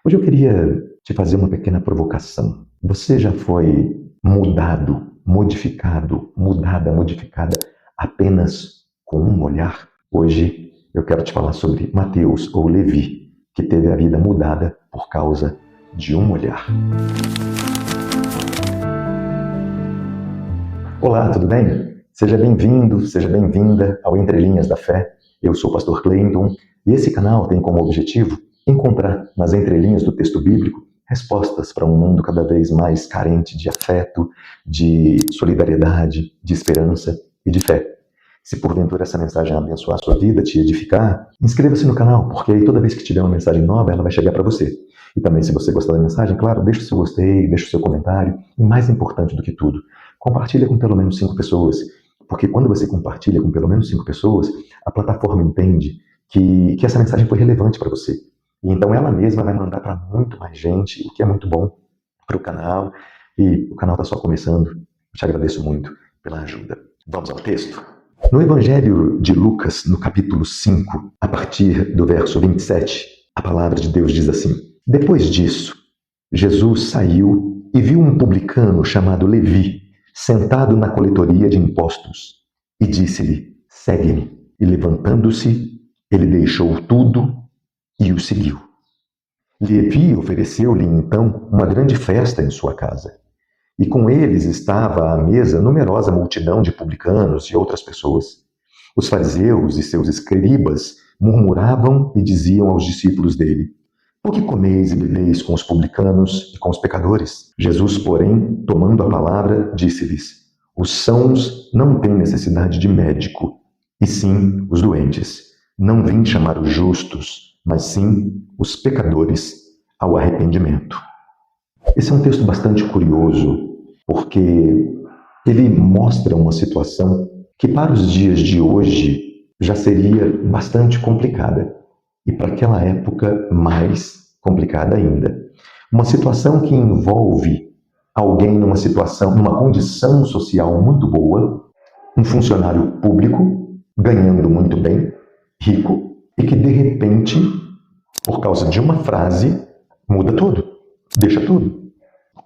Hoje eu queria te fazer uma pequena provocação. Você já foi mudado, modificado, mudada, modificada apenas com um olhar? Hoje eu quero te falar sobre Mateus ou Levi, que teve a vida mudada por causa de um olhar. Olá, tudo bem? Seja bem-vindo, seja bem-vinda ao Entre Linhas da Fé. Eu sou o pastor Cleiton e esse canal tem como objetivo encontrar nas entrelinhas do texto bíblico respostas para um mundo cada vez mais carente de afeto, de solidariedade, de esperança e de fé. Se porventura essa mensagem abençoar a sua vida, te edificar, inscreva-se no canal, porque aí toda vez que tiver uma mensagem nova, ela vai chegar para você. E também, se você gostar da mensagem, claro, deixa o seu gostei, deixa o seu comentário. E mais importante do que tudo, compartilha com pelo menos 5 pessoas. Porque quando você compartilha com pelo menos 5 pessoas, a plataforma entende que essa mensagem foi relevante para você. E então ela mesma vai mandar para muito mais gente, o que é muito bom para o canal. E o canal está só começando. Eu te agradeço muito pela ajuda. Vamos ao texto? No Evangelho de Lucas, no capítulo 5, a partir do verso 27, a palavra de Deus diz assim: Depois disso, Jesus saiu e viu um publicano chamado Levi, sentado na coletoria de impostos, e disse-lhe: Segue-me. E levantando-se, ele deixou tudo e o seguiu. Levi ofereceu-lhe então uma grande festa em sua casa. E com eles estava à mesa numerosa multidão de publicanos e outras pessoas. Os fariseus e seus escribas murmuravam e diziam aos discípulos dele: Por que comeis e bebeis com os publicanos e com os pecadores? Jesus, porém, tomando a palavra, disse-lhes: Os sãos não têm necessidade de médico, e sim os doentes. Não vim chamar os justos, mas sim os pecadores ao arrependimento. Esse é um texto bastante curioso, porque ele mostra uma situação que para os dias de hoje já seria bastante complicada, e para aquela época mais complicada ainda. Uma situação que envolve alguém numa condição social muito boa, um funcionário público ganhando muito bem, rico, e que de repente, por causa de uma frase, muda tudo, deixa tudo.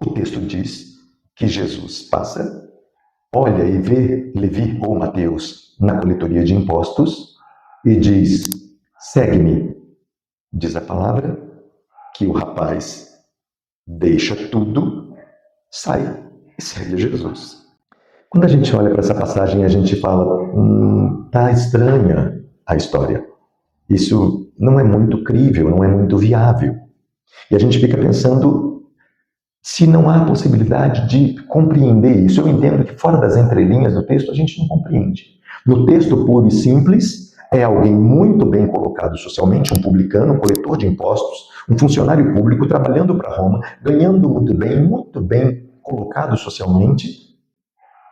O texto diz que Jesus passa, olha e vê Levi ou Mateus na coletoria de impostos e diz: Segue-me. Diz a palavra que o rapaz deixa tudo, sai e segue Jesus. Quando a gente olha para essa passagem, a gente fala: tá estranha a história. Isso não é muito crível, não é muito viável. E a gente fica pensando se não há possibilidade de compreender isso. Eu entendo que fora das entrelinhas do texto a gente não compreende. No texto puro e simples, é alguém muito bem colocado socialmente, um publicano, um coletor de impostos, um funcionário público trabalhando para Roma, ganhando muito bem colocado socialmente,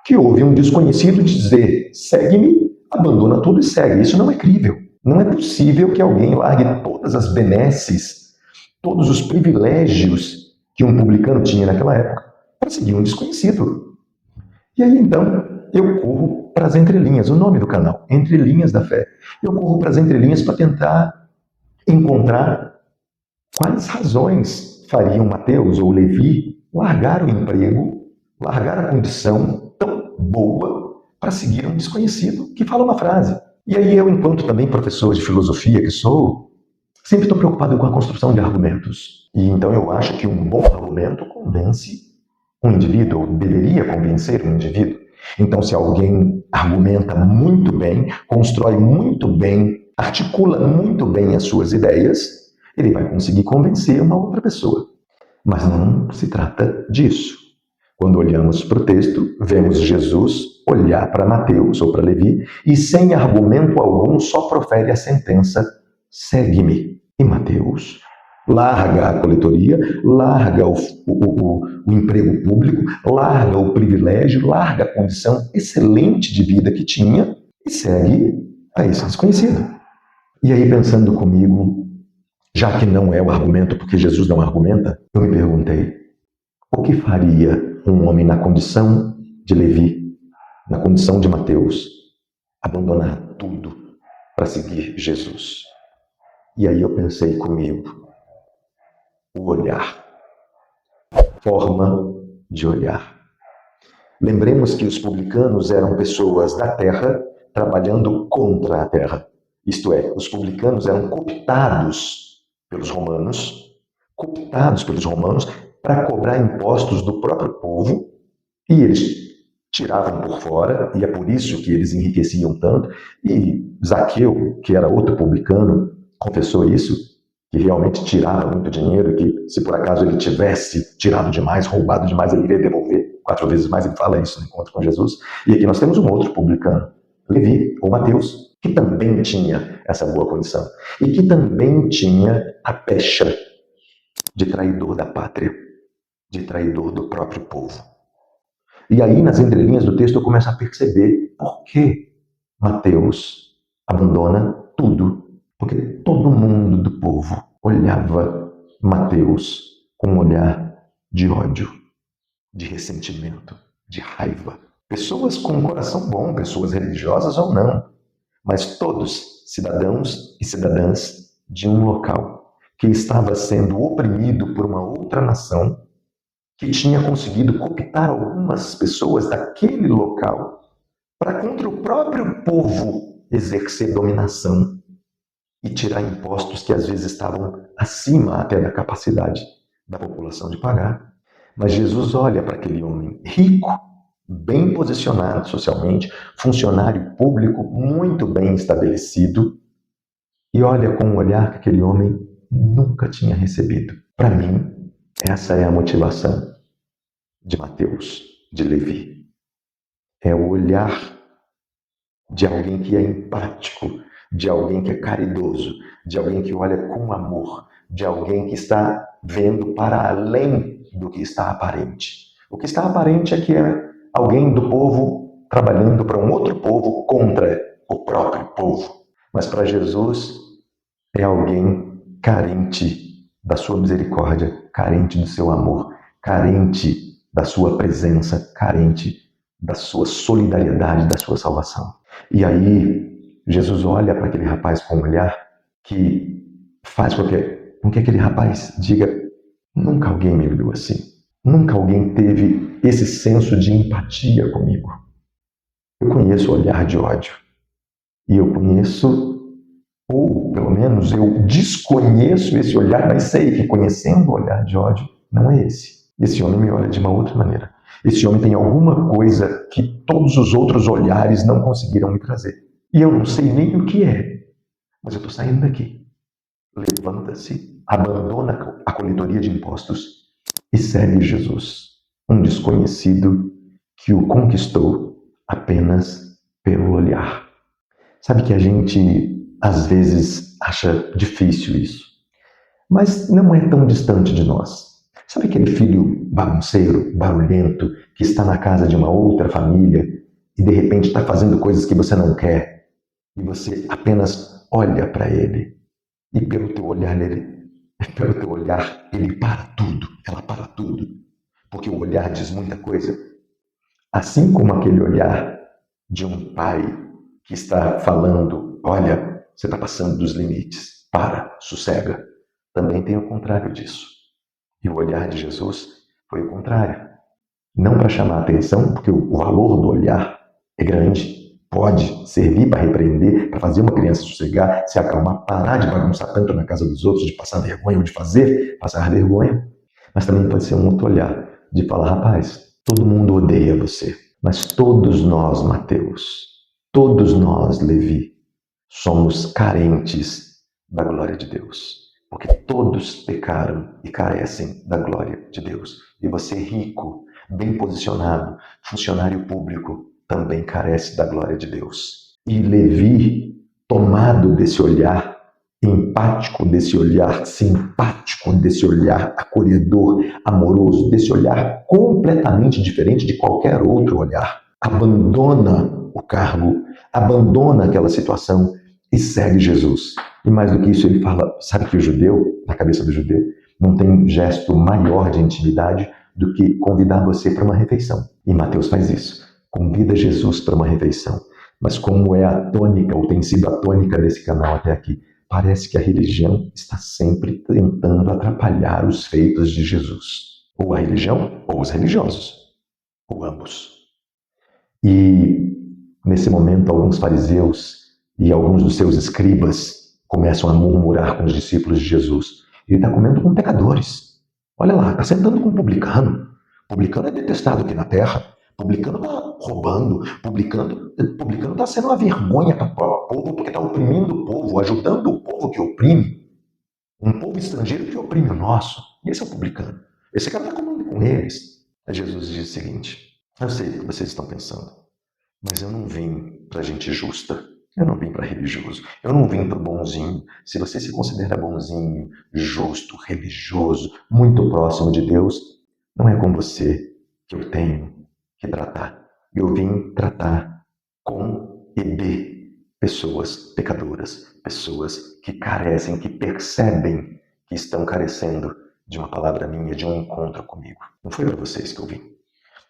que ouve um desconhecido dizer: segue-me, abandona tudo e segue. Isso não é crível. Não é possível que alguém largue todas as benesses, todos os privilégios que um publicano tinha naquela época para seguir um desconhecido. E aí então eu corro para as entrelinhas, o nome do canal, Entre Linhas da Fé. Eu corro para as entrelinhas para tentar encontrar quais razões fariam Mateus ou Levi largar o emprego, largar a condição tão boa para seguir um desconhecido que fala uma frase. E aí eu, enquanto também professor de filosofia que sou, sempre estou preocupado com a construção de argumentos. E então eu acho que um bom argumento convence um indivíduo, ou deveria convencer um indivíduo. Então, se alguém argumenta muito bem, constrói muito bem, articula muito bem as suas ideias, ele vai conseguir convencer uma outra pessoa. Mas não se trata disso. Quando olhamos para o texto, vemos Jesus olhar para Mateus ou para Levi e, sem argumento algum, só profere a sentença: segue-me. E Mateus larga a coletoria, larga o emprego público, larga o privilégio, larga a condição excelente de vida que tinha e segue a esse desconhecido. E aí, pensando comigo, já que não é o argumento, porque Jesus não argumenta, eu me perguntei: o que faria um homem na condição de Levi, na condição de Mateus, abandonar tudo para seguir Jesus? E aí eu pensei comigo: o olhar, forma de olhar. Lembremos que os publicanos eram pessoas da terra trabalhando contra a terra. Isto é, os publicanos eram cooptados pelos romanos para cobrar impostos do próprio povo, e eles tiravam por fora, e é por isso que eles enriqueciam tanto. E Zaqueu, que era outro publicano, confessou isso, que realmente tirava muito dinheiro, e que se por acaso ele tivesse tirado demais, roubado demais, ele iria devolver 4 vezes mais. Ele fala isso no encontro com Jesus. E aqui nós temos um outro publicano, Levi, ou Mateus, que também tinha essa boa condição, e que também tinha a pecha de traidor da pátria, de traidor do próprio povo. E aí, nas entrelinhas do texto, eu começo a perceber por que Mateus abandona tudo. Porque todo mundo do povo olhava Mateus com um olhar de ódio, de ressentimento, de raiva. Pessoas com um coração bom, pessoas religiosas ou não, mas todos cidadãos e cidadãs de um local que estava sendo oprimido por uma outra nação, que tinha conseguido cooptar algumas pessoas daquele local para contra o próprio povo exercer dominação e tirar impostos que às vezes estavam acima até da capacidade da população de pagar. Mas Jesus olha para aquele homem rico, bem posicionado socialmente, funcionário público muito bem estabelecido, e olha com um olhar que aquele homem nunca tinha recebido. Para mim, essa é a motivação de Mateus, de Levi. É o olhar de alguém que é empático, de alguém que é caridoso, de alguém que olha com amor, de alguém que está vendo para além do que está aparente. O que está aparente é que é alguém do povo trabalhando para um outro povo contra o próprio povo. Mas para Jesus é alguém carente da sua misericórdia, carente do seu amor, carente da sua presença, carente da sua solidariedade, da sua salvação. E aí, Jesus olha para aquele rapaz com um olhar que faz com que aquele rapaz diga: nunca alguém me olhou assim. Nunca alguém teve esse senso de empatia comigo. Eu conheço o olhar de ódio. E eu conheço, ou pelo menos eu desconheço esse olhar, mas sei que conhecendo o olhar de ódio, não é esse. Esse homem me olha de uma outra maneira. Esse homem tem alguma coisa que todos os outros olhares não conseguiram me trazer. E eu não sei nem o que é, mas eu estou saindo daqui. Levanta-se, abandona a coletoria de impostos e segue Jesus, um desconhecido que o conquistou apenas pelo olhar. Sabe que a gente, às vezes, acha difícil isso, mas não é tão distante de nós. Sabe aquele filho bagunceiro, barulhento, que está na casa de uma outra família e de repente está fazendo coisas que você não quer e você apenas olha para ele e pelo teu olhar ele para tudo, ela para tudo, porque o olhar diz muita coisa. Assim como aquele olhar de um pai que está falando: olha, você está passando dos limites, para, sossega. Também tem o contrário disso. E o olhar de Jesus foi o contrário. Não para chamar a atenção, porque o valor do olhar é grande, pode servir para repreender, para fazer uma criança sossegar, se acalmar, parar de bagunçar tanto na casa dos outros, de passar vergonha ou de fazer passar vergonha. Mas também pode ser um outro olhar, de falar: rapaz, todo mundo odeia você, mas todos nós, Mateus, todos nós, Levi, somos carentes da glória de Deus. Porque todos pecaram e carecem da glória de Deus. E você, rico, bem posicionado, funcionário público, também carece da glória de Deus. E Levi, tomado desse olhar empático, desse olhar simpático, desse olhar acolhedor, amoroso, desse olhar completamente diferente de qualquer outro olhar, abandona o cargo, abandona aquela situação e segue Jesus. E mais do que isso, ele fala: sabe que o judeu, na cabeça do judeu, não tem um gesto maior de intimidade do que convidar você para uma refeição. E Mateus faz isso, convida Jesus para uma refeição. Mas como é a tônica, ou tem sido a tônica desse canal até aqui, parece que a religião está sempre tentando atrapalhar os feitos de Jesus. Ou a religião, ou os religiosos, ou ambos. E, nesse momento, alguns fariseus e alguns dos seus escribas começam a murmurar com os discípulos de Jesus. Ele está comendo com pecadores. Olha lá, está sentando com um publicano. Publicano é detestado aqui na terra. Publicano está roubando. Publicano está sendo uma vergonha para o povo, porque está oprimindo o povo, ajudando o povo que oprime. Um povo estrangeiro que oprime o nosso. E esse é o publicano. Esse cara está comendo com eles. Aí Jesus diz o seguinte: eu sei o que vocês estão pensando, mas eu não vim para gente justa. Eu não vim para religioso. Eu não vim para bonzinho. Se você se considera bonzinho, justo, religioso, muito próximo de Deus, não é com você que eu tenho que tratar. Eu vim tratar com e de pessoas pecadoras, pessoas que carecem, que percebem que estão carecendo de uma palavra minha, de um encontro comigo. Não foi para vocês que eu vim.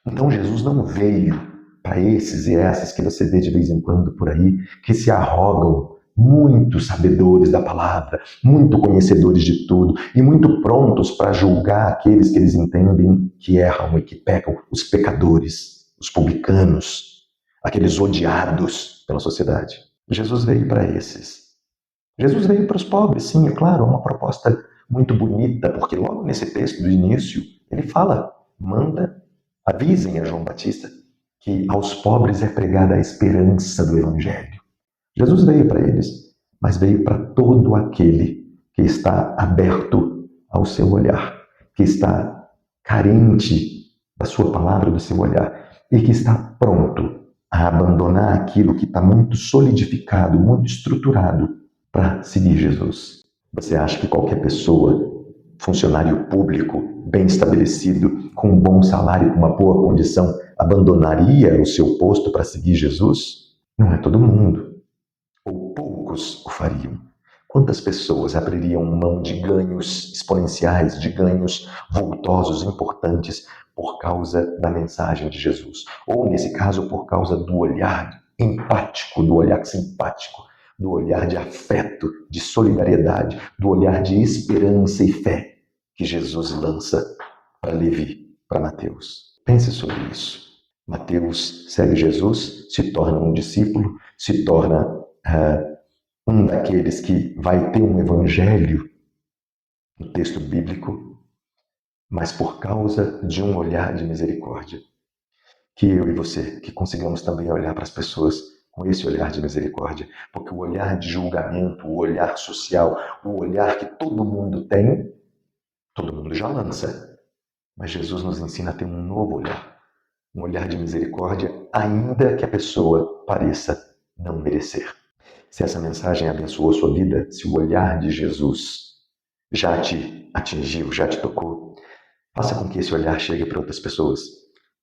Então Jesus não veio para esses e essas que você vê de vez em quando por aí, que se arrogam muito sabedores da palavra, muito conhecedores de tudo e muito prontos para julgar aqueles que eles entendem que erram e que pecam, os pecadores, os publicanos, aqueles odiados pela sociedade. Jesus veio para esses. Jesus veio para os pobres, sim, é claro, é uma proposta muito bonita, porque logo nesse texto do início, ele fala, avisem a João Batista que aos pobres é pregada a esperança do Evangelho. Jesus veio para eles, mas veio para todo aquele que está aberto ao seu olhar, que está carente da sua palavra, do seu olhar, e que está pronto a abandonar aquilo que está muito solidificado, muito estruturado, para seguir Jesus. Você acha que qualquer pessoa, funcionário público, bem estabelecido, com um bom salário, com uma boa condição, abandonaria o seu posto para seguir Jesus? Não é todo mundo. Ou poucos o fariam. Quantas pessoas abririam mão de ganhos exponenciais, de ganhos vultosos, importantes, por causa da mensagem de Jesus? Ou, nesse caso, por causa do olhar empático, do olhar simpático, do olhar de afeto, de solidariedade, do olhar de esperança e fé que Jesus lança para Levi, para Mateus. Pense sobre isso. Mateus segue Jesus, se torna um discípulo, se torna um daqueles que vai ter um evangelho no texto bíblico, mas por causa de um olhar de misericórdia. Que eu e você, que consigamos também olhar para as pessoas com esse olhar de misericórdia, porque o olhar de julgamento, o olhar social, o olhar que todo mundo tem, todo mundo já lança. Mas Jesus nos ensina a ter um novo olhar, um olhar de misericórdia, ainda que a pessoa pareça não merecer. Se essa mensagem abençoou sua vida, se o olhar de Jesus já te atingiu, já te tocou, faça com que esse olhar chegue para outras pessoas.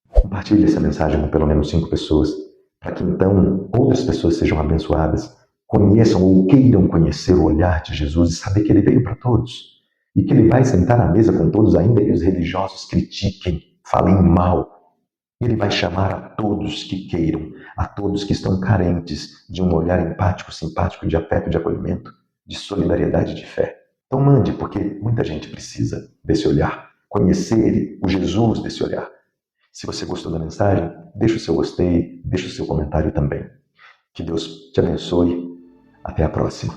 Compartilhe essa mensagem com pelo menos 5 pessoas, para que então outras pessoas sejam abençoadas, conheçam ou queiram conhecer o olhar de Jesus e saber que ele veio para todos. E que ele vai sentar à mesa com todos, ainda que os religiosos critiquem, falem mal. Ele vai chamar a todos que queiram, a todos que estão carentes de um olhar empático, simpático, de afeto, de acolhimento, de solidariedade, de fé. Então mande, porque muita gente precisa desse olhar, conhecer o Jesus desse olhar. Se você gostou da mensagem, deixa o seu gostei, deixa o seu comentário também. Que Deus te abençoe. Até a próxima.